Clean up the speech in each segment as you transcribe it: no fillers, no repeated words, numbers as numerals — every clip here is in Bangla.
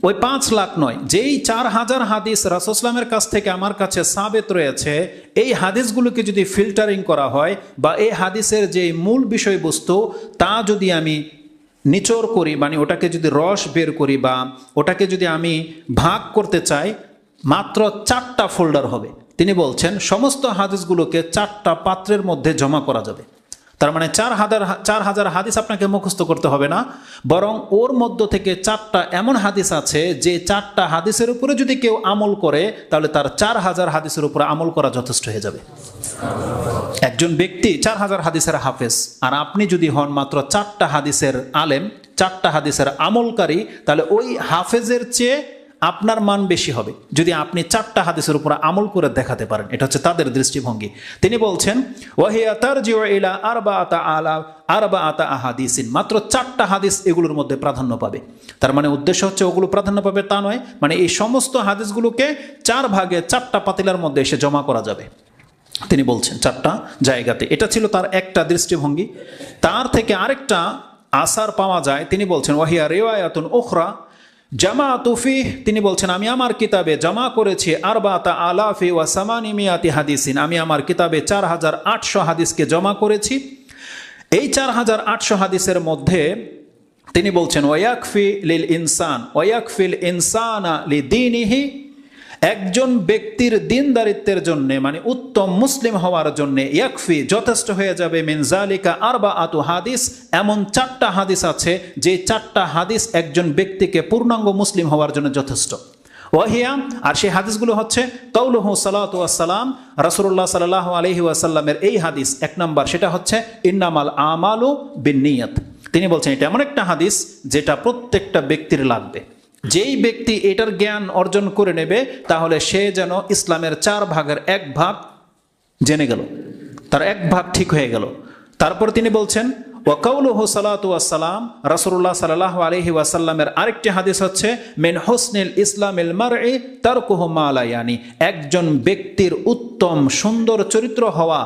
ওই 5 লাখ নয়, যেই 4000 হাদিস রাসূল ইসলামের কাছ থেকে আমার কাছে সাবেত রয়েছে, এই হাদিসগুলোকে যদি ফিল্টারিং করা হয় বা এই হাদিসের যে মূল বিষয়বস্তু তা যদি আমি নিচড় করি, মানে ওটাকে যদি রস বের করি বা ওটাকে যদি আমি ভাগ করতে চাই, মাত্র 4টা ফোল্ডার হবে। তিনি বলছেন সমস্ত হাদিসগুলোকে 4টা পাত্রের মধ্যে জমা করা যাবে। তার মানে 4000 হাদিস আপনাকে মুখস্থ করতে হবে না, বরং ওর মধ্য থেকে 4টা এমন হাদিস আছে যে 4টা হাদিসের উপরে যদি কেউ আমল করে তাহলে তার 4000 হাদিসের উপরে আমল করা যথেষ্ট হয়ে যাবে। একজন ব্যক্তি 4000 হাদিসের হাফেজ, আর আপনি যদি হন মাত্র 4টা হাদিসের আলেম, 4টা হাদিসের আমলকারী, তাহলে ওই হাফেজের চেয়ে আপনার মান বেশি হবে যদি আপনি 4টা হাদিসের উপর আমল করে দেখাতে পারেন। এটা হচ্ছে তাদের দৃষ্টিভঙ্গি। তিনি বলছেন ওয়াহিয়া তারজিউ ইলা আরবাআতা আহাদিসিন, মাত্র 4টা হাদিস এগুলোর মধ্যে প্রাধান্য পাবে। তার মানে উদ্দেশ্য হচ্ছে ওগুলো প্রাধান্য পাবে তা নয়, মানে এই সমস্ত হাদিসগুলোকে 4 ভাগে 4টা পাতিলার মধ্যে এসে জমা করা যাবে। তিনি বলছেন 4টা জায়গাতে। এটা ছিল তার একটা দৃষ্টিভঙ্গি। তার থেকে আরেকটা আসার পাওয়া যায়। তিনি বলছেন ওয়াহিয়া রিওয়ায়াতুন উখরা জামাআতু ফিহ, তিনি বলছেন আমি আমার কিতাবে জমা করেছি আরবাতা আলাফি ওয়া সামানিমিয়াতি হাদিসিন, আমি আমার কিতাবে 4800 হাদিসকে জমা করেছি। এই 4800 হাদিসের মধ্যে তিনি বলছেন ওয়াকফি লিল ইনসান ওয়াকফিল ইনসানা লিদীনিহি, একজন ব্যক্তির দিনদারিত্বের জন্য, মানে উত্তম মুসলিম হওয়ার জন্য ইয়াকফি যথেষ্ট হয়ে যাবে মিন জালিকা আরবাআতু হাদিস, এমন 4টা হাদিস আছে যে 4টা হাদিস একজন ব্যক্তিকে পূর্ণাঙ্গ মুসলিম হওয়ার জন্য যথেষ্ট। ওয়াহিয়া, আর সেই হাদিসগুলো হচ্ছে কাউলুহু সালাতু ওয়াসসালাম, রাসূলুল্লাহ সাল্লাল্লাহু আলাইহি ওয়াসাল্লামের এই হাদিস 1 নাম্বার, সেটা হচ্ছে ইন্নামাল আমালু বিন্নিয়াত। তিনি বলছেন এটা এমন একটা হাদিস যেটা প্রত্যেকটা ব্যক্তির লাগবে। যেই ব্যক্তি এটার জ্ঞান অর্জন করে নেবে তাহলে সে যেন ইসলামের 4 ভাগের 1 ভাগ জেনে গেল, তার 1 ভাগ ঠিক হয়ে গেল। তারপর তিনি বলছেন ওয়া কাউলুহু সালাতু ওয়াসসালাম, রাসূলুল্লাহ সাল্লাল্লাহু আলাইহি ওয়াসাল্লামের আরেকটি হাদিস হচ্ছে মিন হুসনিল ইসলামিল মারই তারকুহু মা লা ইয়ানি, একজন ব্যক্তির উত্তম সুন্দর চরিত্র হওয়া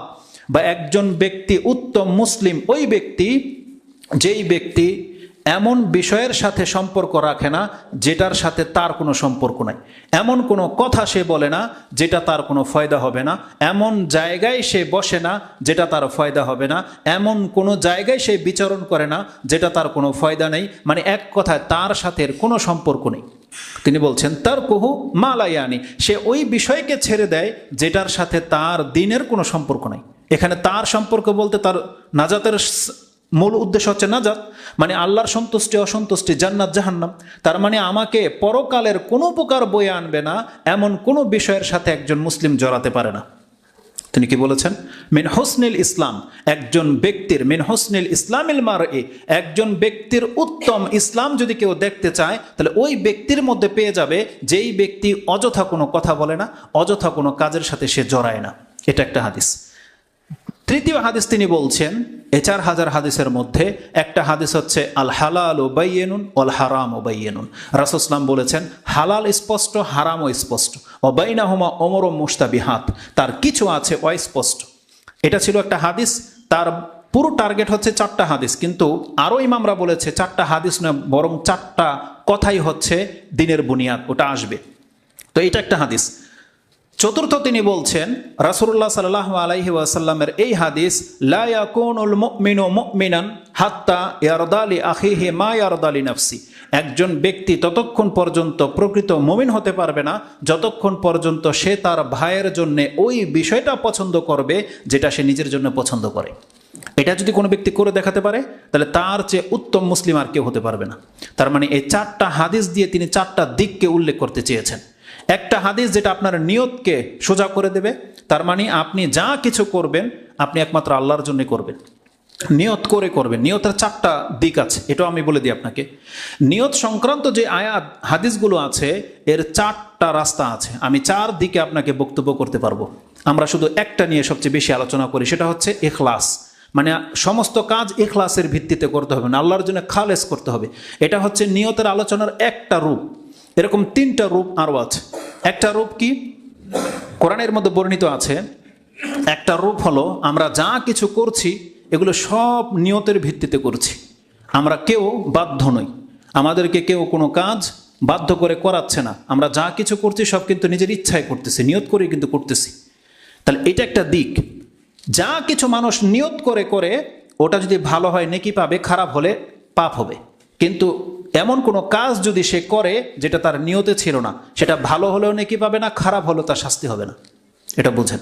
বা একজন ব্যক্তি উত্তম মুসলিম ওই ব্যক্তি যেই ব্যক্তি এমন বিষয়ের সাথে সম্পর্ক রাখে না যেটার সাথে তার কোনো সম্পর্ক নাই, এমন কোনো কথা সে বলে না যেটা তার কোনো ফয়দা হবে না, এমন জায়গায় সে বসে না যেটা তার ফয়দা হবে না, এমন কোনো জায়গায় সে বিচরণ করে না যেটা তার কোনো ফয়দা নেই, মানে এক কথায় তার সাথে কোনো সম্পর্ক নেই। তিনি বলছেন তারকুহু মা লা ইয়ানি, সে ওই বিষয়কে ছেড়ে দেয় যেটার সাথে তার দ্বীনের কোনো সম্পর্ক নাই। এখানে তার সম্পর্ক বলতে তার নাজাতের মূল উদ্দেশ্য হচ্ছে নাজাত, মানে আল্লাহর সন্তুষ্টি অসন্তুষ্টি, জান্নাত জাহান্নাম। তার মানে আমাকে পরকালের কোনো প্রকার বয়ে আনবে না এমন কোনো বিষয়ের সাথে একজন মুসলিম জড়াতে পারে না। তিনি কি বলেছেন মিন হুসনিল ইসলাম, একজন ব্যক্তির মিন হুসনিল ইসলামিল মারই, একজন ব্যক্তির উত্তম ইসলাম যদি কেউ দেখতে চায় তাহলে ওই ব্যক্তির মধ্যে পেয়ে যাবে যেই ব্যক্তি অযথা কোনো কথা বলে না, অযথা কোনো কাজের সাথে সে জড়ায় না। এটা একটা হাদিস। তৃতীয় হাদিস তিনি বলছেন এই 4000 হাদিসের মধ্যে একটা হাদিস হচ্ছে আল হালালু বাইয়িনুন ওয়াল হারামু বাইয়িনুন। রাসূল সাল্লাল্লাহু বলেছেন হালাল স্পষ্ট, হারামও স্পষ্ট, ওয়া বাইনাহুমা উমুরুম মুশতাবিহাত, তার কিছু আছে অস্পষ্ট। এটা ছিল একটা হাদিস। তার পুরো টার্গেট হচ্ছে 4টা হাদিস, কিন্তু আরো ইমামরা বলেছে 4টা হাদিস নয়, বরং 4টা কথাই হচ্ছে দ্বীনের বুনিয়াদ, ওটা আসবে। তো এটা একটা হাদিস। চতুর্থ তিনি বলছেন রাসূলুল্লাহ সাল্লাল্লাহু আলাইহি ওয়াসাল্লামের এই হাদিস লা ইয়াকুনুল মুমিনু মুমিনান হাত্তা ইয়ারদা লি আখিহি মা ইয়ারদা লি নাফসি, একজন ব্যক্তি ততক্ষণ পর্যন্ত প্রকৃত মুমিন হতে পারবে না যতক্ষণ পর্যন্ত সে তার ভাইয়ের জন্য ওই বিষয়টা পছন্দ করবে যেটা সে নিজের জন্য পছন্দ করে। এটা যদি কোনো ব্যক্তি করে দেখাতে পারে তাহলে তার চেয়ে উত্তম মুসলিম আর কেউ হতে পারবে না। তার মানে এই 4টা হাদিস দিয়ে তিনি 4টা দিককে উল্লেখ করতে চেয়েছেন। একটা হাদিস যেটা আপনার নিয়তকে সোজা করে দেবে, তার মানে আপনি যা কিছু করবেন আপনি একমাত্র আল্লাহর জন্য করবেন, নিয়ত করে করবেন। নিয়তের 4টা দিক আছে, এটাও আমি বলে দিই আপনাকে। নিয়ত সংক্রান্ত যে আয়াত হাদিসগুলো আছে এর 4টা রাস্তা আছে। আমি 4 দিকে আপনাকে বক্তব্য করতে পারবো। আমরা শুধু একটা নিয়ে সবচেয়ে বেশি আলোচনা করি, সেটা হচ্ছে ইখলাস, মানে সমস্ত কাজ ইখলাসের ভিত্তিতে করতে হবে না, আল্লাহর জন্য খালেস করতে হবে। এটা হচ্ছে নিয়তের আলোচনার একটা রূপ। এরকম 3টা রূপ আরও আছে। একটা রূপ কি কোরআনের মধ্যে বর্ণিত আছে, একটা রূপ হলো আমরা যা কিছু করছি এগুলো সব নিয়তের ভিত্তিতে করছি, আমরা কেউ বাধ্য নই, আমাদেরকে কেউ কোনো কাজ বাধ্য করে করাচ্ছে না, আমরা যা কিছু করছি সব কিন্তু নিজের ইচ্ছায় করতেছি, নিয়ত করে কিন্তু করতেছি। তাহলে এটা একটা দিক। যা কিছু মানুষ নিয়ত করে করে ওটা যদি ভালো হয় নেকি পাবে, খারাপ হলে পাপ হবে। কিন্তু এমন কোনো কাজ যদি সে করে যেটা তার নিয়তে ছিল না, সেটা ভালো হলেও নেকি পাবে না, খারাপ হলেও তার শাস্তি হবে না। এটা বুঝেন।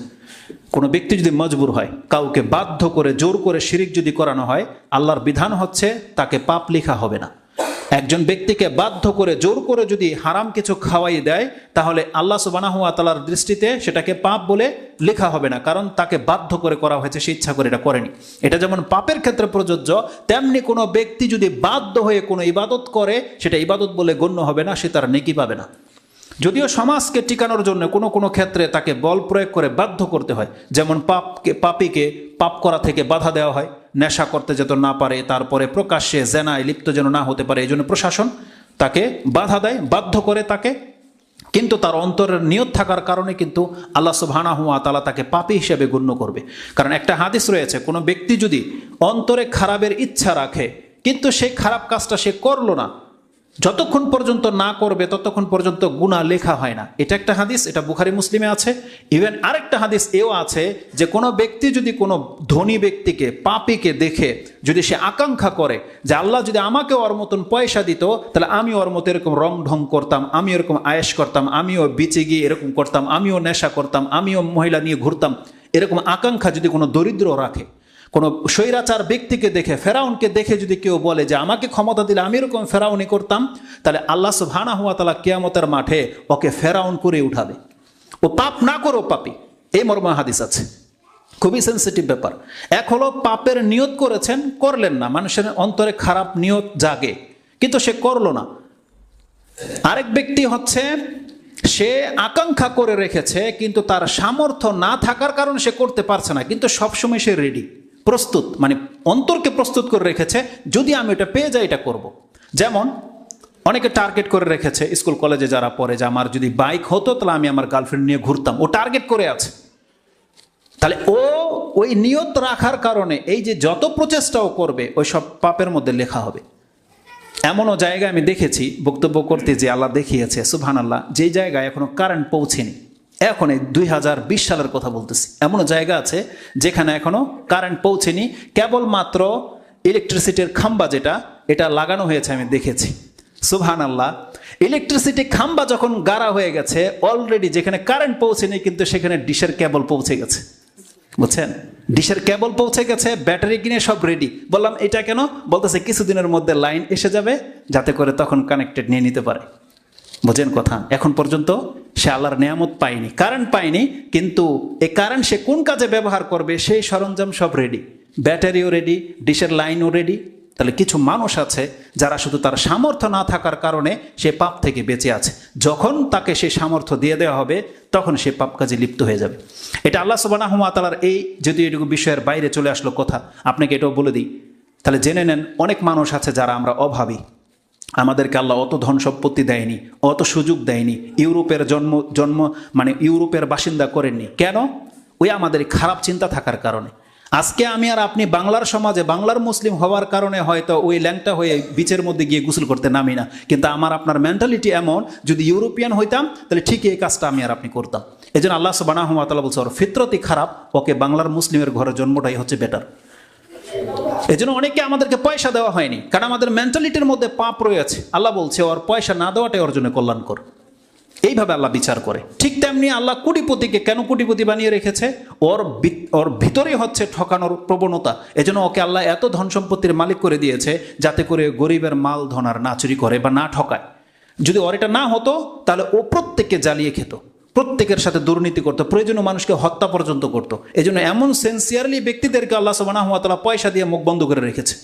কোনো ব্যক্তি যদি মজবুর হয়, কাউকে বাধ্য করে জোর করে শিরিক যদি করানো হয়, আল্লাহর বিধান হচ্ছে তাকে পাপ লেখা হবে না। একজন ব্যক্তিকে বাধ্য করে জোর করে যদি হারাম কিছু খাওয়াই দেয়, তাহলে আল্লাহ সুবহানাহু ওয়া তাআলার দৃষ্টিতে সেটাকে পাপ বলে লেখা হবে না, কারণ তাকে বাধ্য করে করা হয়েছে, সে ইচ্ছা করে এটা করেনি। এটা যেমন পাপের ক্ষেত্রে প্রযোজ্য, তেমনি কোনো ব্যক্তি যদি বাধ্য হয়ে কোনো ইবাদত করে, সেটা ইবাদত বলে গণ্য হবে না, সে তার নেকি পাবে না। যদিও সমাজকে টিকানোর জন্য কোনো কোনো ক্ষেত্রে তাকে বল প্রয়োগ করে বাধ্য করতে হয়, যেমন পাপীকে পাপ করা থেকে বাধা দেওয়া হয়, নেশা করতে যেন না পারে, তারপরে প্রকাশ্যে জেনায় লিপ্ত যেন না হতে পারে, এই জন্য প্রশাসন তাকে বাধা দেয়, বাধ্য করে তাকে। কিন্তু তার অন্তরের নিয়ত থাকার কারণে কিন্তু আল্লাহ সুবহানাহু ওয়া তাআলা তাকে পাপী হিসেবে গণ্য করবে। কারণ একটা হাদিস রয়েছে, কোনো ব্যক্তি যদি অন্তরে খারাপের ইচ্ছা রাখে কিন্তু সেই খারাপ কাজটা সে করলো না, যতক্ষণ পর্যন্ত না করবে ততক্ষণ পর্যন্ত গুনাহ লেখা হয় না। এটা একটা হাদিস, এটা বুখারী মুসলিমে আছে। ইভেন আরেকটা হাদিস এও আছে যে কোনো ব্যক্তি যদি কোনো ধনী ব্যক্তিকে, পাপীকে দেখে যদি সে আকাঙ্ক্ষা করে যে আল্লাহ যদি আমাকে ওর মতন পয়সা দিত, তাহলে আমি ওর মতো এরকম রং ঢং করতাম, আমি এরকম আয়েশ করতাম, আমিও বিচে গিয়ে এরকম করতাম, আমিও নেশা করতাম, আমিও মহিলা নিয়ে ঘুরতাম, এরকম আকাঙ্ক্ষা যদি কোনো দরিদ্র রাখে, কোনো স্বৈরাচার ব্যক্তিকে দেখে, ফেরাউনকে দেখে যদি কেউ বলে যে আমাকে ক্ষমতা দিলে আমি এরকম ফেরাউনি করতাম, তাহলে আল্লাহ সুবহানাহু ওয়া তাআলা কিয়ামতের মাঠে ওকে ফেরাউন করে উঠাবে। ও পাপ না করো পাপী, এই মর্মে হাদিস আছে। খুবই সেন্সিটিভ ব্যাপার। এক হলো পাপের নিয়ত করেছেন, করলেন না, মানুষের অন্তরে খারাপ নিয়ত জাগে কিন্তু সে করলো না। আরেক ব্যক্তি হচ্ছে সে আকাঙ্ক্ষা করে রেখেছে কিন্তু তার সামর্থ্য না থাকার কারণে সে করতে পারছে না, কিন্তু সবসময় সে রেডি, প্রস্তুত, মানে অন্তরকে প্রস্তুত করে রেখেছে, যদি আমি এটা পেয়ে যাই এটা করব। যেমন অনেকে টার্গেট করে রেখেছে, স্কুল কলেজে যারা পড়ে, যে আমার যদি বাইক হতো তাহলে আমি আমার গার্লফ্রেন্ড নিয়ে ঘুরতাম, ও টার্গেট করে আছে। তাহলে ও ওই নিয়ত রাখার কারণে এই যে যত প্রচেষ্টাও করবে ওই সব পাপের মধ্যে লেখা হবে। এমনও জায়গায় আমি দেখেছি বক্তব্য করতে যে আল্লাহ দেখিয়েছে, সুবহানাল্লাহ, যেই জায়গায় এখনো কারেন্ট পৌঁছেনি, এখন এই 2020 সালের কথা বলতেছি, এমনও জায়গা আছে যেখানে এখনো কারেন্ট পৌঁছেনি, কেবলমাত্র ইলেকট্রিসিটির খাম্বা যেটা, এটা লাগানো হয়েছে, আমি দেখেছি। সুবহানাল্লাহ, ইলেকট্রিসিটি খাম্বা যখন গাড়া হয়ে গেছে অলরেডি, যেখানে কারেন্ট পৌঁছেনি কিন্তু সেখানে ডিশের কেবল পৌঁছে গেছে, বুঝছেন? ডিশের কেবল পৌঁছে গেছে, ব্যাটারি কিনে সব রেডি। বললাম এটা কেন? বলতেছে কিছুদিনের মধ্যে লাইন এসে যাবে, যাতে করে তখন কানেক্টেড নিয়ে নিতে পারে। বোঝেন কথা? এখন পর্যন্ত সে আল্লাহর নেয়ামত পায়নি, কারেন্ট পায়নি, কিন্তু এই কারেন্ট সে কোন কাজে ব্যবহার করবে সেই সরঞ্জাম সব রেডি, ব্যাটারিও রেডি, ডিশের লাইনও রেডি। তাহলে কিছু মানুষ আছে যারা শুধু তার সামর্থ্য না থাকার কারণে সে পাপ থেকে বেঁচে আছে, যখন তাকে সে সামর্থ্য দিয়ে দেওয়া হবে তখন সে পাপ কাজে লিপ্ত হয়ে যাবে। এটা আল্লাহ সুবহানাহু ওয়া তাআলার এই, যদি এটুকু বিষয়ের বাইরে চলে আসলো কথা, আপনাকে এটাও বলে দিই, তাহলে জেনে নেন অনেক মানুষ আছে যারা আমরা অভাবী, আমাদেরকে আল্লাহ অত ধন সম্পত্তি দেয়নি, অত সুযোগ দেয়নি, ইউরোপের জন্ম মানে ইউরোপের বাসিন্দা করেননি। কেন? ওই আমাদের খারাপ চিন্তা থাকার কারণে। আজকে আমি আর আপনি বাংলার সমাজে বাংলার মুসলিম হওয়ার কারণে হয়তো ওই ল্যাংটা হয়ে বিচের মধ্যে গিয়ে গোসল করতে নামি না, কিন্তু আমার আপনার মেন্টালিটি এমন, যদি ইউরোপিয়ান হইতাম তাহলে ঠিকই এই কাজটা আমি আর আপনি করতাম। এই জন্য আল্লাহ সুবহানাহু ওয়া তাআলা বলছে ওর ফিতরতই খারাপ, ওকে বাংলার মুসলিমের ঘরে জন্মটাই হচ্ছে বেটার। এই জন্য অনেকে আমাদেরকে পয়সা দেওয়া হয়নি, কারণ আমাদের মেন্টালিটির মধ্যে পাপ রয়েছে। আল্লাহ বলছে ওর পয়সা না দেওয়াটাই ওর জন্য কল্যাণকর। এইভাবে আল্লাহ বিচার করে। ঠিক তেমনি আল্লাহ কোটিপতিকে কেন কোটিপতি বানিয়ে রেখেছে? ওর ভিতরেই হচ্ছে ঠকানোর প্রবণতা। এজন্য ওকে আল্লাহ এত ধন সম্পত্তির মালিক করে দিয়েছে যাতে করে গরিবের মাল ধনার না চুরি করে বা না ঠকায়। যদি ওর এটা না হতো তাহলে ও প্রত্যেককে জ্বালিয়ে খেত, প্রত্যেকের সাথে দুর্নীতি করতো, প্রয়োজনীয় মানুষকে হত্যা পর্যন্ত করতো। এই জন্য এমন সেন্সিয়ারলি ব্যক্তিদেরকে আল্লাহ সুবহানাহু ওয়া তাআলা পয়সা দিয়ে মুখ বন্ধ করে রেখেছে।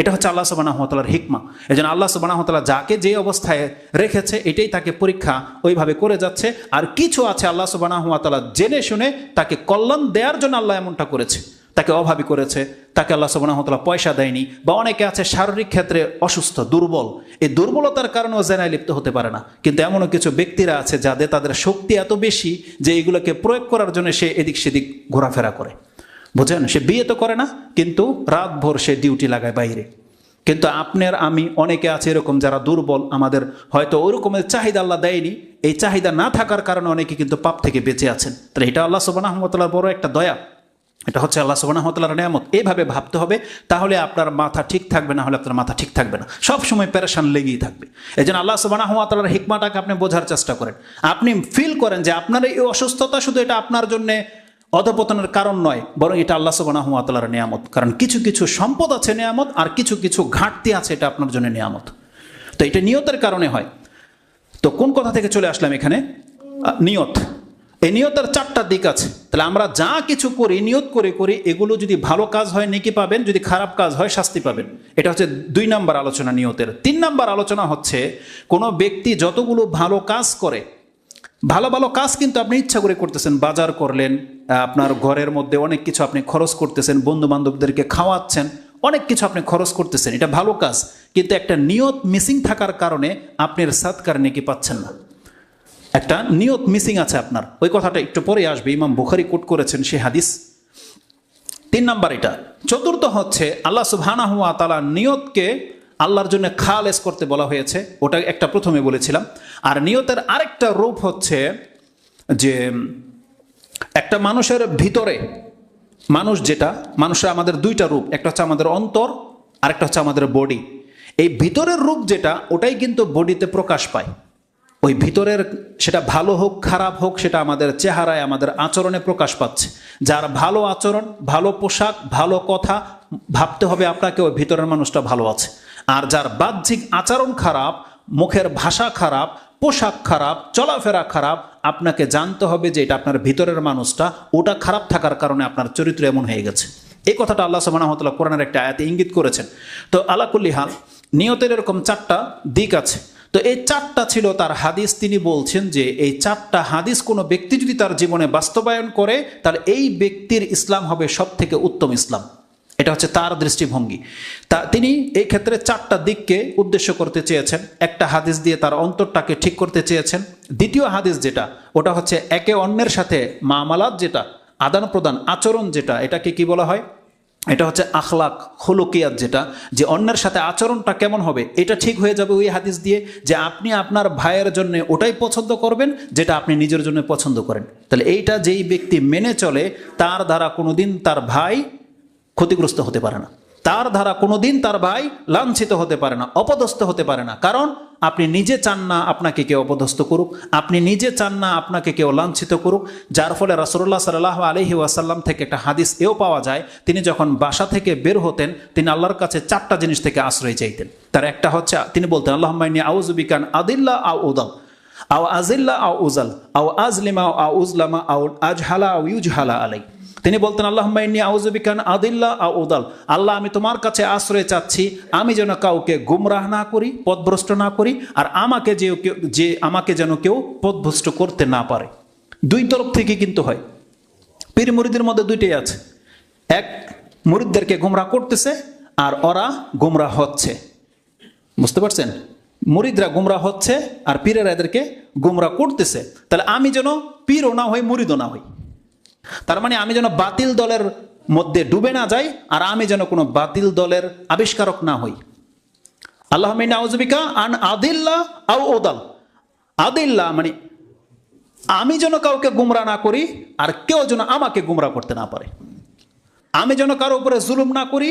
এটা হচ্ছে আল্লাহ সুবহানাহু ওয়া তাআলার হিকমা। এই জন্য আল্লাহ সুবহানাহু ওয়া তাআলা যাকে যে অবস্থায় রেখেছে এটাই তাকে পরীক্ষা ওইভাবে করে যাচ্ছে। আর কিছু আছে আল্লাহ সুবহানাহু ওয়া তাআলা জেনে শুনে তাকে কল্যাণ দেওয়ার জন্য আল্লাহ এমনটা করেছে, তাকে অভাবী করেছে, তাকে আল্লাহ সুবহানাহু ওয়া তাআলা পয়সা দেয়নি। বা অনেকে আছে শারীরিক ক্ষেত্রে অসুস্থ, দুর্বল, এই দুর্বলতার কারণেও জেনায় লিপ্ত হতে পারে না। কিন্তু এমনও কিছু ব্যক্তিরা আছে যাদের তাদের শক্তি এত বেশি যে এইগুলোকে প্রয়োগ করার জন্য সে এদিক সেদিক ঘোরাফেরা করে। বুঝেন? সে বিয়ে তো করে না, কিন্তু রাত ভোর সে ডিউটি লাগায় বাইরে। কিন্তু আপনার আমি অনেকে আছে এরকম যারা দুর্বল, আমাদের হয়তো ওই রকমের চাহিদা আল্লাহ দেয়নি, এই চাহিদা না থাকার কারণে অনেকে কিন্তু পাপ থেকে বেঁচে আছেন। তাহলে এটা আল্লাহ সুবহানাহু ওয়া তাআলার বড় একটা দয়া, এটা হচ্ছে আল্লাহ সুবহানাহু ওয়া তাআলার নিয়ামত। এইভাবে ভাবতে হবে, তাহলে আপনার মাথা ঠিক থাকবে, না হলে আপনার মাথা ঠিক থাকবে না, সব সময় পেরেশান লেগেই থাকবে। এই জন্য আল্লাহ সুবহানাহু ওয়া তাআলার হিকমাটাকে আপনি বোঝার চেষ্টা করেন, আপনি ফিল করেন যে আপনার এই অসুস্থতা শুধু এটা আপনার জন্য অধপতনের কারণ নয়, বরং এটা আল্লাহ সুবহানাহু ওয়া তাআলার নিয়ামত। কারণ কিছু কিছু সম্পদ আছে নিয়ামত, আর কিছু কিছু ঘাটতি আছে, এটা আপনার জন্য নিয়ামত। তো এটা নিয়তের কারণে হয়। তো কোন কথা থেকে চলে আসলাম এখানে? নিয়ত। এই নিয়তের 4টা দিক আছে। তাহলে আমরা যা কিছু করি নিয়ত করে করি, এগুলো যদি ভালো কাজ হয় নেকি পাবেন, যদি খারাপ কাজ হয় শাস্তি পাবেন। এটা হচ্ছে 2 নম্বর আলোচনা নিয়তের। 3 নম্বর আলোচনা হচ্ছে কোনো ব্যক্তি যতগুলো ভালো কাজ করে, ভালো ভালো কাজ কিন্তু আপনি ইচ্ছা করে করতেছেন, বাজার করলেন, আপনার ঘরের মধ্যে অনেক কিছু আপনি খরচ করতেছেন, বন্ধু বান্ধবদেরকে খাওয়াচ্ছেন, অনেক কিছু আপনি খরচ করতেছেন, এটা ভালো কাজ। কিন্তু একটা নিয়ত মিসিং থাকার কারণে আপনার সাদকার নেকি পাচ্ছেন না, একটা নিয়ত মিসিং আছে আপনার। ওই কথাটা একটু পরে আসবে, ইমাম বুখারী কোট করেছেন সেই হাদিস। 3 নাম্বার এটা। চতুর্থ হচ্ছে আল্লাহ সুবহানাহু ওয়া তাআলা নিয়তকে আল্লাহর জন্য খালেস করতে বলা হয়েছে, ওটা একটা প্রথমে বলেছিলাম। আর নিয়তের আরেকটা রূপ হচ্ছে যে একটা মানুষের ভিতরে, মানুষের আমাদের 2টা রূপ, একটা হচ্ছে আমাদের অন্তর, আরেকটা হচ্ছে আমাদের বডি। এই ভিতরের রূপ যেটা, ওটাই কিন্তু বডিতে প্রকাশ পায়। ওই ভিতরের, সেটা ভালো হোক খারাপ হোক, সেটা আমাদের চেহারায়, আমাদের আচরণে প্রকাশ পাচ্ছে। যার ভালো আচরণ, ভালো পোশাক, ভালো কথা, ভাবতে হবে আপনাকে ওই ভিতরের মানুষটা ভালো আছে। আর যার বাহ্যিক আচরণ খারাপ, মুখের ভাষা খারাপ, পোশাক খারাপ, চলাফেরা খারাপ, আপনাকে জানতে হবে যে এটা আপনার ভিতরের মানুষটা, ওটা খারাপ থাকার কারণে আপনার চরিত্র এমন হয়ে গেছে। এই কথাটা আল্লাহ সুবহানাহু ওয়া তাআলা কোরআনের একটা আয়াতে ইঙ্গিত করেছেন। তো আলা কুল্লি হাল, নিয়তের এরকম 4টা দিক আছে। তো এই 4টা ছিল তার হাদিস। তিনি বলছেন যে এই 4টা হাদিস কোনো ব্যক্তি যদি তার জীবনে বাস্তবায়ন করে, তাহলে এই ব্যক্তির ইসলাম হবে সব থেকে উত্তম ইসলাম। এটা হচ্ছে তার দৃষ্টিভঙ্গি। তিনি এই ক্ষেত্রে 4টা দিককে উদ্দেশ্য করতে চেয়েছেন। একটা হাদিস দিয়ে তার অন্তরটাকে ঠিক করতে চেয়েছেন। দ্বিতীয় হাদিস যেটা, ওটা হচ্ছে একে অন্যের সাথে মামালাত, যেটা আদান প্রদান, আচরণ যেটা, এটাকে কি বলা হয়? এটা হচ্ছে আখলাক, খুলুকিয়াত, যেটা যে অন্যের সাথে আচরণটা কেমন হবে, এটা ঠিক হয়ে যাবে ওই হাদিস দিয়ে। যে আপনি আপনার ভাইয়ের জন্য ওটাই পছন্দ করবেন যেটা আপনি নিজের জন্য পছন্দ করেন। তাহলে এইটা যেই ব্যক্তি মেনে চলে, তার দ্বারা কোনোদিন তার ভাই ক্ষতিগ্রস্ত হতে পারে না, তার দ্বারা কোনোদিন তার ভাই লাঞ্ছিত হতে পারে না, অপদস্থ হতে পারে না। কারণ আপনি নিজে চান না আপনাকে কেউ অপদস্থ করুক, আপনি নিজে চান না আপনাকে কেউ লাঞ্ছিত করুক। যার ফলে রাসূলুল্লাহ সাল্লাল্লাহু আলাইহি ওয়াসাল্লাম থেকে একটা হাদিস এও পাওয়া যায়, তিনি যখন বাসা থেকে বের হতেন, তিনি আল্লাহর কাছে 4টা জিনিস থেকে আশ্রয় চাইতেন। তার একটা হচ্ছে, তিনি বলতেন আল্লাহুম্মা ইন্নী আউযু বিকা আন আদিল্লা আও উদাল আও আজিল্লা আও উজাল আও আজলিমা আও উজলামা আও আজহালা আও ইউজহালা আলাই। তিনি বলতেন আল্লাহুম্মা ইন্নী আউযু বিকা আন আদিল্লা আও উদাল, আল্লাহ আমি তোমার কাছে আশ্রয় চাচ্ছি, আমি যেন কাউকে গুমরাহ না করি, পথভ্রষ্ট না করি, আর আমাকে যেন কেউ পথভ্রষ্ট করতে না পারে। 2 তরফ থেকে কিন্তু হয়। পীর মুরিদের মধ্যে 2টাই আছে, এক মুরিদদেরকে গুমরাহ করতেছে, আর ওরা গুমরাহ হচ্ছে। বুঝতে পারছেন? মুরিদরা গুমরাহ হচ্ছে আর পীরেরা এদেরকে গুমরাহ করতেছে। তাহলে আমি যেন পীরও না হই, মুরিদও না হই। তার মানে আমি যেন বাতিল দলের মধ্যে ডুবে না যাই, আর আমি যেন কোনো বাতিল দলের আবিষ্কারক না হই। আল্লাহুম্মা ইন্নী আউযু বিকা আন আদিল্লা আও উদাল। আদিল্লা মানে আমি যেন কাউকে গুমরাহ না করি, আর কেউ যেন আমাকে গুমরাহ করতে না পারে। আমি যেন কারো উপরে জুলুম না করি,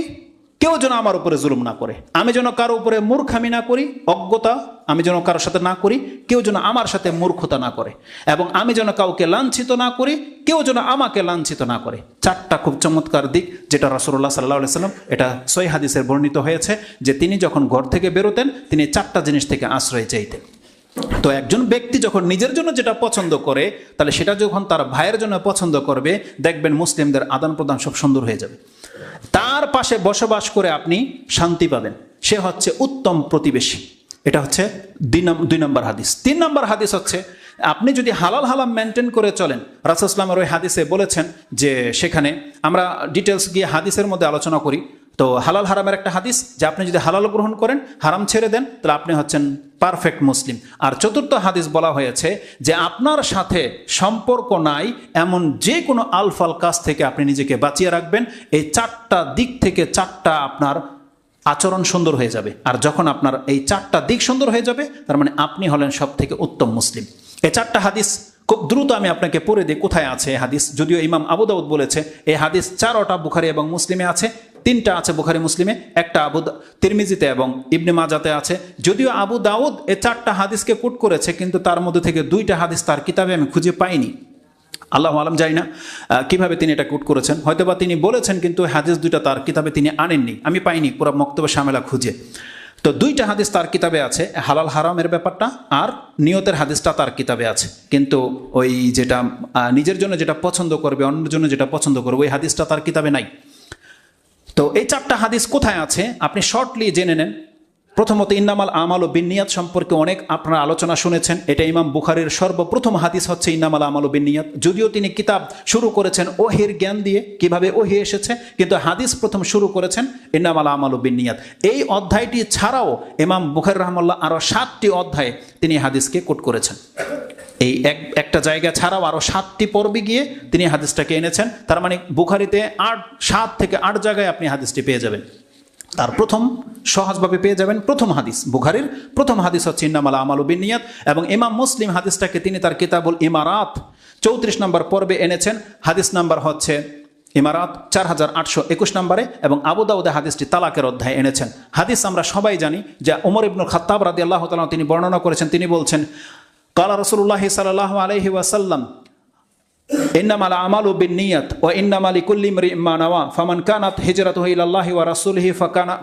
কেউ যেন আমার উপরে জুলুম না করে। আমি যেন কারো উপরে মূর্খামি না করি, অজ্ঞতা আমি যেন কারোর সাথে না করি, কেউ যেন আমার সাথে মূর্খতা না করে। এবং আমি যেন কাউকে লাঞ্ছিত না করি, কেউ যেন আমাকে লাঞ্ছিত না করে। 4টা খুব চমৎকার দিক, যেটা রাসূলুল্লাহ সাল্লাল্লাহু আলাইহি ওয়াসাল্লাম, এটা সহিহ হাদিসের বর্ণিত হয়েছে যে তিনি যখন ঘর থেকে বেরোতেন, তিনি 4টা জিনিস থেকে আশ্রয় চাইতেন। তো একজন ব্যক্তি যখন নিজের জন্য যেটা পছন্দ করে, তাহলে সেটা যখন তার ভাইয়ের জন্য পছন্দ করবে, দেখবেন মুসলিমদের আদান প্রদান সব সুন্দর হয়ে যাবে। তার পাশে বসবাস করে আপনি শান্তি পাবেন, সে হচ্ছে উত্তম প্রতিবেশী। এটা হচ্ছে 2 নম্বর হাদিস। 3 নম্বর হাদিস হচ্ছে, আপনি যদি হালাল হারাম মেনটেন করে চলেন, রাসূলুল্লাহ সাল্লাল্লাহু আলাইহি ওয়াসাল্লাম ওই হাদিসে বলেছেন যে, সেখানে আমরা ডিটেলস গিয়ে হাদিসের মধ্যে আলোচনা করি। তো হালাল হারামের একটা হাদিস, যে আপনি যদি হালাল গ্রহণ করেন, হারাম ছেড়ে দেন, তাহলে আপনি হচ্ছেন পারফেক্ট মুসলিম। আর 4র্থ হাদিস বলা হয়েছে যে আপনার সাথে সম্পর্ক নাই এমন যে কোনো আলফাল কাজ থেকে আপনি নিজেকে বাঁচিয়ে রাখবেন। এই 4টা দিক থেকে 4টা আপনার আচরণ সুন্দর হয়ে যাবে। আর যখন আপনার এই 4টা দিক সুন্দর হয়ে যাবে, তার মানে আপনি হলেন সব থেকে উত্তম মুসলিম। এই 4টা হাদিস খুব দ্রুত আমি আপনাকে পড়ে দিই কোথায় আছে এই হাদিস। যদিও ইমাম আবু দাউদ বলেছে এই হাদিস 4টা বুখারী এবং মুসলিমে আছে, 3টা আছে বুখারী মুসলিমে, একটা তিরমিজিতে এবং ইবনে মাজাতে আছে। যদিও আবু দাউদ এই 4টা হাদিসকে কোট করেছে, কিন্তু তার মধ্যে থেকে 2টা হাদিস তার কিতাবে আমি খুঁজে পাইনি। আল্লাহ আলম, জানি না কিভাবে তিনি এটা কোট করেছেন, হয়তোবা তিনি বলেছেন কিন্তু হাদিস 2টা তার কিতাবে তিনি আনেননি, আমি পাইনি পুরো মক্তবে শামেলা খুঁজে। তো 2টা হাদিস তার কিতাবে আছে, হালাল হারামের ব্যাপারটা আর নিয়তের হাদিসটা তার কিতাবে আছে, কিন্তু ওই যেটা নিজের জন্য যেটা পছন্দ করবে, অন্যের জন্য যেটা পছন্দ করবে, ওই হাদিসটা তার কিতাবে নাই। তো এই 4টা হাদিস কোথায় আছে আপনি শর্টলি জেনে নেন। প্রথমত, ইন্নামাল আমালু বিন্নিয়াত সম্পর্কে অনেক আপনারা আলোচনা শুনেছেন। এটা ইমাম বুখারীর সর্বপ্রথম হাদিস হচ্ছে ইন্নামাল আমালু বিন্নিয়াত। যদিও তিনি কিতাব শুরু করেছেন ওহির জ্ঞান দিয়ে, কিভাবে ওহি এসেছে, কিন্তু হাদিস প্রথম শুরু করেছেন ইন্নামাল আমালু বিন্নিয়াত। এই অধ্যায়টি ছাড়াও ইমাম বুখারী রাহমাহুল্লাহ আরও 7টি অধ্যায়ে তিনি হাদিসকে কোট করেছেন। এই একটা জায়গা ছাড়াও আরও 7টি পর্বে গিয়ে তিনি হাদিসটাকে এনেছেন। তার মানে বুখারীতে 7 থেকে 8 জায়গায় আপনি হাদিসটি পেয়ে যাবেন। তার প্রথম সহজভাবে পেয়ে যাবেন প্রথম হাদিস, বুখারীর প্রথম হাদিস হচ্ছে ইন্নামাল আমালু বিন্নিয়াত। এবং ইমাম মুসলিম হাদিসটাকে তিনি তার কিতাবুল ইমারাত 34 নম্বর পর্বে এনেছেন। হাদিস নাম্বার হচ্ছে ইমারাত 4821 নম্বরে। এবং আবু দাউদে হাদিসটি তালাকের অধ্যায়ে এনেছেন। হাদিস আমরা সবাই জানি যে ওমর ইবনুল খাত্তাব রাদিয়াল্লাহু তাআলা তিনি বর্ণনা করেছেন, তিনি বলছেন, কালা রাসূলুল্লাহ সাল্লাল্লাহু আলাইহি ওয়াসাল্লাম ইন্নামাল আমালু বিন্নিয়াত ওয়া ইন্নামা লিকুল্লি ইমরিইন মা নাওয়া ফামান কানাত হিজরাতুহু ইলাল্লাহি ওয়া রাসূলিহি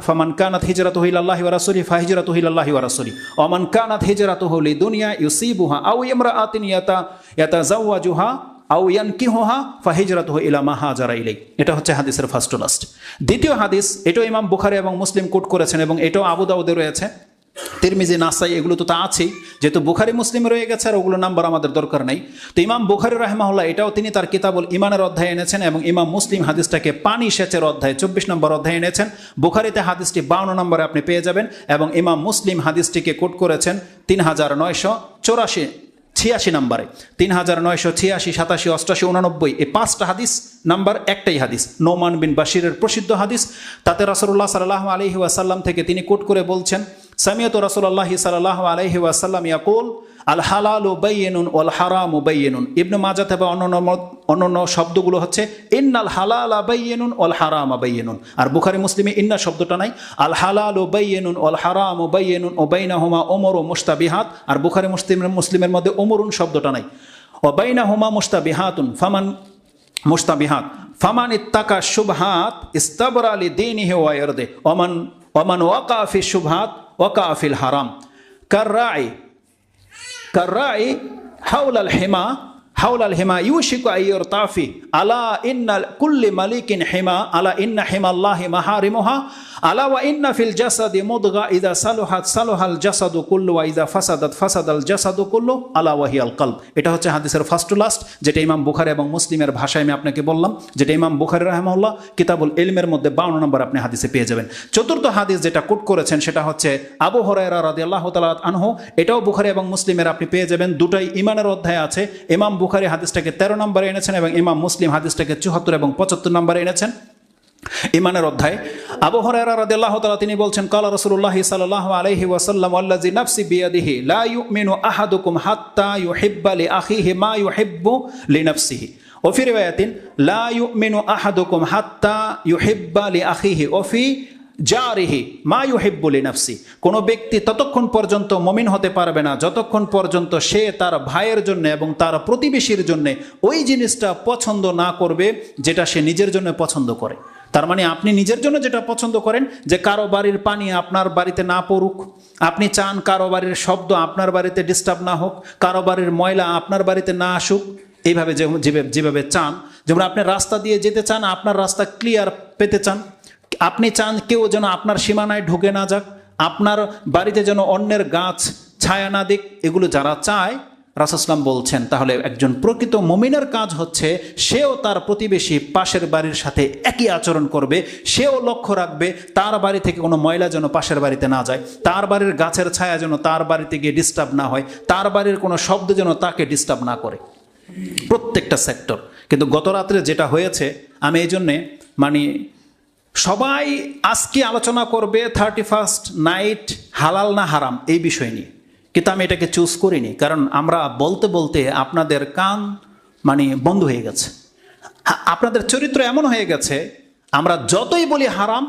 ফামান কানাত হিজরাতুহু ইলাল্লাহি ওয়া রাসূলিহি ফাহিজরাতুহু ইলাল্লাহি ওয়া রাসূলিহি ওয়া মান কানাত হিজরাতুহু লিদুনিয়া ইউসিবুহা আও ইমরাআতিন ইয়াতাযাওয়াজুহা আও ইয়ানকিহুহা ফাহিজরাতুহু ইলা মা হাজারা ইলাই। এটা হচ্ছে হাদিসের ফার্স্ট টু লাস্ট। দ্বিতীয় হাদিস, এটাও ইমাম বুখারী এবং মুসলিম কোট করেছেন এবং এটাও আবু দাউদে রয়েছে, তিরমিজি, নাসাই, এগুলো তো তা আছেই। যেহেতু বুখারী মুসলিম রয়ে গেছে আর ওগুলো নাম্বার আমাদের দরকার নেই। তো ইমাম বুখারী রাহিমাহুল্লাহ এটাও তিনি তার কিতাবুল ইমানের অধ্যায়ে এনেছেন এবং ইমাম মুসলিম হাদিসটাকে পানি সেচের অধ্যায়ে 24 নম্বর অধ্যায়ে এনেছেন। বুখারীতে হাদিসটি 52 নম্বরে আপনি পেয়ে যাবেন এবং ইমাম মুসলিম হাদিসটিকে কোট করেছেন 3986 নম্বরে। 3986, 87, 88, 89 এই 5টা হাদিস নাম্বার একটাই হাদিস, নোমান বিন বাশিরের প্রসিদ্ধ হাদিস। তাতে রাসূলুল্লাহ সাল্লাল্লাহু আলাইহি ওয়াসাল্লাম থেকে তিনি কোট করে বলছেন, সামিয়াতু রাসূলুল্লাহি সাল্লাল্লাহু আলাইহি ওয়াসাল্লাম ইয়াকুল আল হালালু বাইয়িনুন ওয়াল হারামু বাইয়িনুন। ইবনে মাজাহ এবং অন্যান্য শব্দগুলো হচ্ছে ইন্নাল হালালা বাইয়িনুন ওয়াল হারামা বাইয়িনুন। আর বুখারী মুসলিমে ইন্না শব্দটা নাই, আল হালালু বাইয়িনুন ওয়াল হারামু বাইয়িনুন ওয়া বাইনাহুমা উমুরু মুশতাবিহাত। আর বুখারী মুসলিমের মধ্যে উমরুন শব্দটা নাই, ওয়া বাইনাহুমা মুশতাবিহাতুন ফামান ইত্তাকা শুবহাত ইস্তাবরা লিদীনিহি ওয়া ইরদিহি ওমান ওয়াকা ফি শুবহাত ওয়াকা ফিল হারাম কাররাই হাওলাল হিমা ইউশিকু আইয়ুরতাফি আলা ইন্না কুল্লি মালিকিন হিমা আলা ইন্না হিমাল্লাহি মাহারিমুহা আলা ওয়া ইন্না ফিল জাসাদি মুদগা ইযা সালুহাত সালুহাল জাসাদু কুল্লু ওয়া ইযা ফাসাদাত ফাসাদাল জাসাদু কুল্লু আলা ওয়া হিয়াল কলব। এটা হচ্ছে হাদিসের ফার্স্ট টু লাস্ট, যেটা ইমাম বুখারী এবং মুসলিমের ভাষায় আমি আপনাকে বললাম, যেটা ইমাম বুখারী রাহিমাহুল্লাহ কিতাবুল ইলমের মধ্যে 52 নম্বর আপনি হাদিসে পেয়ে যাবেন। চতুর্থ হাদিস যেটা কোট করেছেন সেটা হচ্ছে আবু হুরায়রা রাদিয়াল্লাহু তাআলা আনহু। এটাও বুখারী এবং মুসলিমের আপনি পেয়ে যাবেন, দুটাই ইমানের অধ্যায়ে আছে। ইমাম বুখারী হাদিসটাকে 13 নম্বরে এনেছেন এবং ইমাম মুসলিম হাদিসটাকে 74 এবং 75 নম্বরে এনেছেন ইমানের অধ্যায়। আবু হুরায়রা রাদিয়াল্লাহু তাআলা তিনি বলছেন, কালা রাসূলুল্লাহ সাল্লাল্লাহু আলাইহি ওয়াসাল্লাম ওয়াল্লাযী নাফসি বিয়াদিহি লা ইউমিনু আহাদুকুম হাত্তা ইউহিব্বা লিআখিহি মা ইউহিব্বু লিনাফসিহি ওয়া ফি রিওয়ায়াতিন লা ইউমিনু আহাদুকুম হাত্তা ইউহিব্বা লিআখিহি ওয়া ফি জারিহি মা ইউহিব্বু লিনাফসি। কোনো ব্যক্তি ততক্ষণ পর্যন্ত মুমিন হতে পারবে না যতক্ষণ পর্যন্ত সে তার ভাইয়ের জন্য এবং তার প্রতিবেশীর জন্য ওই জিনিসটা পছন্দ না করবে যেটা সে নিজের জন্য পছন্দ করে। তার মানে আপনি নিজের জন্য যেটা পছন্দ করেন, যে কারো বাড়ির পানি আপনার বাড়িতে না পড়ুক, আপনি চান কারো বাড়ির শব্দ আপনার বাড়িতে ডিস্টার্ব না হোক, কারো বাড়ির ময়লা আপনার বাড়িতে না আসুক, এইভাবে যেভাবে চান, যেমন আপনি রাস্তা দিয়ে যেতে চান, আপনার রাস্তা ক্লিয়ার পেতে চান, আপনি চান কেউ যেন আপনার সীমানায় ঢুকে না যাক, আপনার বাড়িতে যেন অন্যের গাছ ছায়া না দিক, এগুলো যারা চায় রাসূল সাল্লাল্লাহু বলছেন তাহলে একজন প্রকৃত মুমিনের কাজ হচ্ছে সেও তার প্রতিবেশী পাশের বাড়ির সাথে একই আচরণ করবে, সেও লক্ষ্য রাখবে তার বাড়ি থেকে কোনো ময়লা যেন পাশের বাড়িতে না যায়, তার বাড়ির গাছের ছায়া যেন তার বাড়িতে গিয়ে ডিস্টার্ব না হয়, তার বাড়ির কোনো শব্দ যেন তাকে ডিস্টার্ব না করে, প্রত্যেকটা সেক্টর। কিন্তু গত রাত্রে যেটা হয়েছে, আমি এই জন্যে সবাই আজকে আলোচনা করবে 31st নাইট হালাল না হারাম এই বিষয় নিয়ে, কিন্তু আমি এটাকে চুজ করিনি, কারণ আমরা বলতে বলতে আপনাদের কান বন্ধ হয়ে গেছে। আপনাদের চরিত্র এমন হয়ে গেছে, আমরা যতই বলি হারাম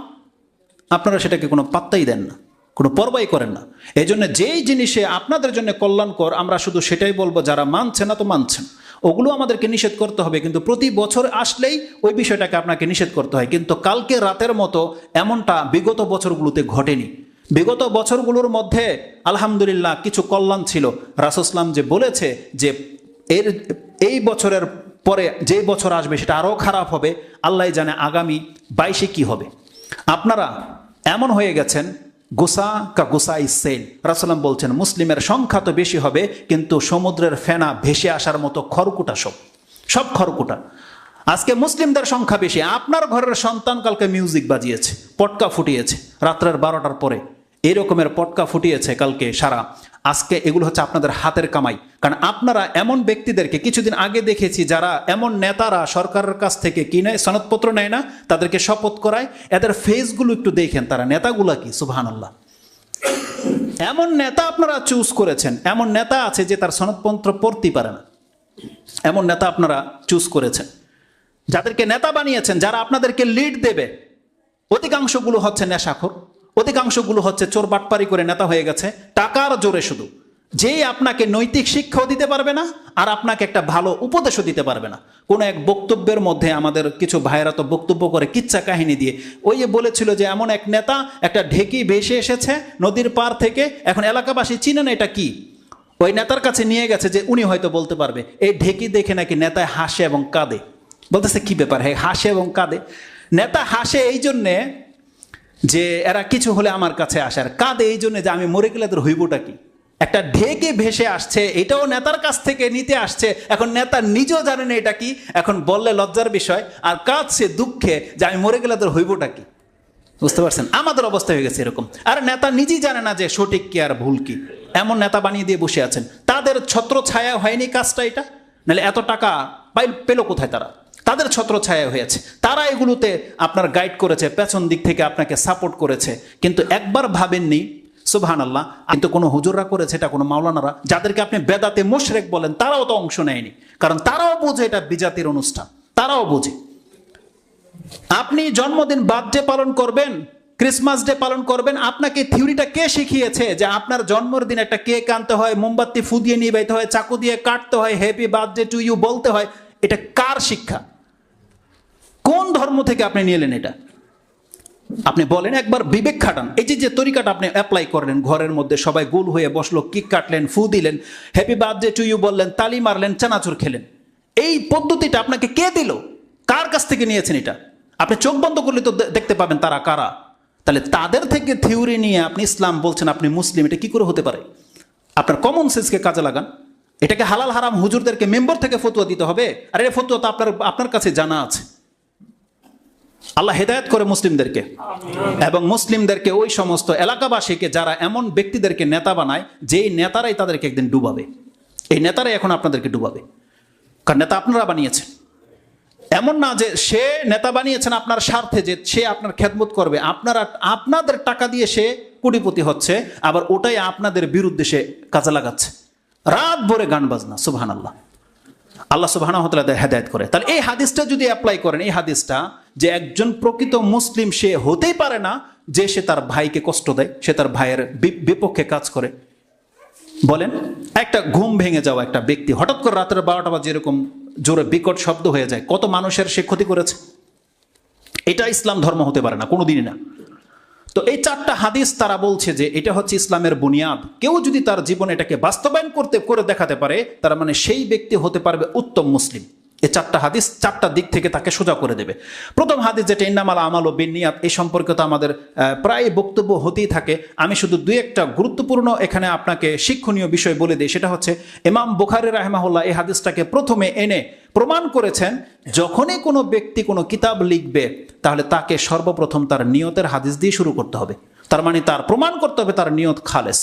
আপনারা সেটাকে কোনো পাত্তাই দেন না, কোনো পরবাই করেন না। এই জন্য যেই জিনিসে আপনাদের জন্য কল্যাণকর আমরা শুধু সেটাই বলবো, যারা মানছে না তো মানছেন, ওগুলো আমাদেরকে নিষেধ করতে হবে, কিন্তু প্রতি বছর আসলেই ওই বিষয়টাকে আপনাকে নিষেধ করতে হয়। কিন্তু কালকে রাতের মতো এমনটা বিগত বছরগুলোতে ঘটেনি। বিগত বছরগুলোর মধ্যে আলহামদুলিল্লাহ কিছু কল্যাণ ছিল। রাসূল সাল্লাল্লাহু আলাইহি ওয়াসাল্লাম যে বলেছে যে এই বছরের পরে যে বছর আসবে সেটা আরও খারাপ হবে, আল্লাহ জানে আগামী 22-এ কি হবে। আপনারা এমন হয়ে গেছেন গোসা কা গোসাই সেল। রাসূল বলছেন মুসলিমের সংখ্যা তো বেশি হবে, কিন্তু সমুদ্রের ফেনা ভেসে আসার মতো খড়কুটা সব খড়কুটা। আজকে মুসলিমদের সংখ্যা বেশি, আপনার ঘরের সন্তান কালকে মিউজিক বাজিয়েছে, পটকা ফুটিয়েছে রাত্রের 12টার পরে, এই রকমের পটকা ফুটিয়েছে কালকে সারা। আজকে এগুলো হচ্ছে আপনাদের হাতের কামাই, কারণ আপনারা এমন ব্যক্তিদেরকে কিছুদিন আগে দেখেছি, যারা এমন নেতারা সরকারের কাছ থেকে কিনে সনদপত্র নেয় না, তাদেরকে শপথ করায়। এদের ফেসগুলো একটু দেখেন, তারা নেতাগুলা কি, সুবহানাল্লাহ। এমন নেতা আপনারা চুজ করেছেন, এমন নেতা আছে যে তার সনদপত্র পড়তে পারে না, এমন নেতা আপনারা চুজ করেছেন। যাদেরকে নেতা বানিয়েছেন, যারা আপনাদেরকে লিড দেবে, অধিকাংশগুলো হচ্ছে নেশাখোর, অধিকাংশগুলো হচ্ছে চোর বাটপারি করে নেতা হয়ে গেছে টাকার জোরে। শুধু যেই আপনাকে নৈতিক শিক্ষাও দিতে পারবে না, আর আপনাকে একটা ভালো উপদেশও দিতে পারবে না। কোনো এক বক্তব্যের মধ্যে আমাদের কিছু ভাইয়েরা তো বক্তব্য করে কিচ্ছা কাহিনী দিয়ে, ওই যে বলেছিল যে এমন এক নেতা একটা ঢেকি ভেসে এসেছে নদীর পার থেকে, এখন এলাকাবাসী চিনে না এটা কি। ওই নেতার কাছে নিয়ে গেছে যে উনি হয়তো বলতে পারবে। এই ঢেকি দেখে নাকি নেতায় হাসে এবং কাঁদে, বলতেছে কি ব্যাপার, হ্যাঁ হাসে এবং কাঁদে। নেতা হাসে এই জন্যে যে এরা কিছু হলে আমার কাছে আসে, আর কাঁদে এই জন্য যে আমি মরে গেলে তোর হইবটা কি। একটা ঢেকে ভেসে আসছে, এটাও নেতার কাছ থেকে নিতে আসছে, এখন নেতা নিজেও জানে না এটা কি, এখন বললে লজ্জার বিষয়, আর কাঁদছে দুঃখে যে আমি মরে গেলে তোর হইবটা কি। বুঝতে পারছেন, আমাদের অবস্থা হয়ে গেছে এরকম। আর নেতা নিজেই জানে না যে সঠিক কি আর ভুল কি, এমন নেতা বানিয়ে দিয়ে বসে আছেন। তাদের ছত্র ছায়া হয়নি কাজটা, এটা নাহলে এত টাকা পেল কোথায় তারা? তাদের ছত্র ছায়া হয়েছে, তারা এগুলোতে আপনার গাইড করেছে, পেছন দিক থেকে আপনাকে সাপোর্ট করেছে। কিন্তু একবার ভাবেননি সুবহানাল্লাহ, কিন্তু কোনো হুজুররা করেছে এটা, কোনো মাওলানারা যাদেরকে আপনি বেদাতে মুশরিক বলেন, তারাও তো অংশ নেয়নি, কারণ তারাও বোঝে এটা বিজাতির অনুষ্ঠান, তারাও বোঝে। আপনি জন্মদিন বার্থডে পালন করবেন, ক্রিসমাস ডে পালন করবেন, আপনাকে থিওরিটা কে শিখিয়েছে যে আপনার জন্মদিন একটা কেক আনতে হয়, মোমবাতি ফু দিয়ে নিয়ে বাইতে হয়, চাকু দিয়ে কাটতে হয়, হ্যাপি বার্থডে টু ইউ বলতে হয়? এটা কার শিক্ষা? কোন ধর্ম থেকে আপনি নিয়ে এলেন এটা? আপনি বলেন, একবার বিবেক খাটান। এই যে তরিকাটা আপনি অ্যাপ্লাই করলেন, ঘরের মধ্যে সবাই গোল হয়ে বসলো, কেক কাটলেন, ফু দিলেন, হ্যাপি বার্থডে টু ইউ বললেন, তালি মারলেন, চানাচুর খেলেন, এই পদ্ধতিটা আপনাকে কে দিল? কার কাছ থেকে নিয়েছেন এটা? আপনি চোখ বন্ধ করলে তো দেখতে পাবেন তারা কারা। তাহলে তাদের থেকে থিওরি নিয়ে আপনি ইসলাম বলছেন, আপনি মুসলিম, এটা কি করে হতে পারে? আপনার কমন সেন্সকে কাজে লাগান। এটাকে হালাল হারাম হুজুরদেরকে মেম্বার থেকে ফতোয়া দিতে হবে? আর এই ফতোয়া তো আপনার কাছে জানা আছে। আল্লাহ হেদায়েত করে মুসলিমদেরকে, এবং মুসলিমদেরকে ওই সমস্ত এলাকাবাসীকে যারা এমন ব্যক্তিদেরকে নেতা বানায়, যেই নেতারাই তাদেরকে একদিন ডুবাবে। এই নেতারাই এখন আপনাদেরকে ডুবাবে, কারণ নেতা আপনারা বানিয়েছেন। এমন না যে সে নেতা বানিয়েছেন আপনার স্বার্থে, যে সে আপনার খেদমত করবে, আপনাদের টাকা দিয়ে সে কোটিপতি হচ্ছে, আবার ওটাই আপনাদের বিরুদ্ধে সে কাজে লাগাচ্ছে। রাত ভরে গান বাজনা, সুবহানাল্লাহ। আল্লাহ সুবহানাহু ওয়া তাআলা হেদায়েত করে। তাহলে এই হাদিসটা যদি অ্যাপ্লাই করেন, এই হাদিসটা যে একজন প্রকৃত মুসলিম সে হতেই পারে না যে সে তার ভাইকে কষ্ট দেয়, সে তার ভাইয়ের বিপক্ষে কাজ করে। বলেন, একটা ঘুম ভেঙে যাওয়া একটা ব্যক্তি হঠাৎ করে রাতের 12টা বাজে এরকম জোরে বিকট শব্দ হয়ে যায়, কত মানুষের সে ক্ষতি করেছে। এটা ইসলাম ধর্ম হতে পারে না, কোনোদিনই না। তো এই 4টা হাদিস তারা বলছে যে এটা হচ্ছে ইসলামের বুনিয়াদ। কেউ যদি তার জীবনে এটাকে বাস্তবায়ন করে দেখাতে পারে, তার মানে সেই ব্যক্তি হতে পারবে উত্তম মুসলিম। এই 4টা হাদিস 4টা দিক থেকে তাকে সোজা করে দেবে। প্রথম হাদিস যেটা ইন্নামাল আমালু বিন্নিয়াত, এই সম্পর্কে তো আমাদের প্রায় বক্তব্য হতেই থাকে। আমি শুধু 2-1টা গুরুত্বপূর্ণ এখানে আপনাকে শিক্ষণীয় বিষয় বলে দিই। সেটা হচ্ছে ইমাম বুখারী রাহিমাহুল্লাহ এই হাদিসটাকে প্রথমে এনে প্রমাণ করেছেন, যখনই কোনো ব্যক্তি কোনো কিতাব লিখবে, তাহলে তাকে সর্বপ্রথম তার নিয়তের হাদিস দিয়ে শুরু করতে হবে। তার মানে তার প্রমাণ করতে হবে তার নিয়ত খালেস।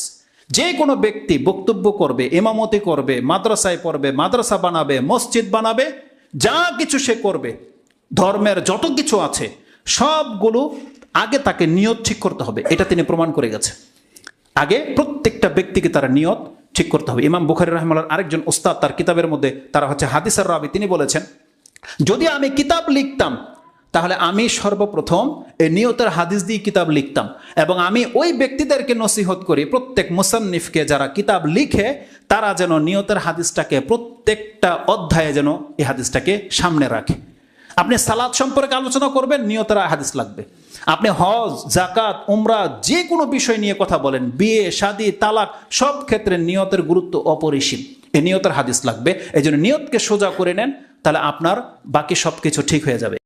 যে কোনো ব্যক্তি বক্তব্য করবে, ইমামতি করবে, মাদ্রাসায় পড়বে, মাদ্রাসা বানাবে, মসজিদ বানাবে, যা কিছু সে করবে, ধর্মের যত কিছু আছে সবগুলো আগে তাকে নিয়ত ঠিক করতে হবে, এটা তিনি প্রমাণ করে গেছে। আগে প্রত্যেকটা ব্যক্তিকে তারা নিয়ত ঠিক করতে হবে। ইমাম বুখারী রাহিমাহুল্লাহর আরেকজন উস্তাদ তার কিতাবের মধ্যে, তারা হচ্ছে হাদিসের রাবি, তিনি বলেছেন যদি আমি কিতাব লিখতাম তাহলে আমি সর্বপ্রথম এই নিয়তের হাদিস দিয়ে কিতাব লিখতাম, এবং আমি ওই ব্যক্তিদেরকে নসিহত করি, প্রত্যেক মুসান্নিফকে যারা কিতাব লিখে তারা যেন নিয়তের হাদিসটাকে প্রত্যেকটা অধ্যায়ে যেন এই হাদিসটাকে সামনে রাখে। আপনি সালাত সম্পর্কে আলোচনা করবেন, নিয়তের হাদিস লাগবে। আপনি হজ, জাকাত, উমরা, যে কোনো বিষয় নিয়ে কথা বলেন, বিয়ে, শাদী, তালাক, সব ক্ষেত্রে নিয়তের গুরুত্ব অপরিসীম। এই নিয়তের হাদিস লাগবে। এই জন্য নিয়তকে সোজা করে নেন, তাহলে আপনার বাকি সবকিছু ঠিক হয়ে যাবে।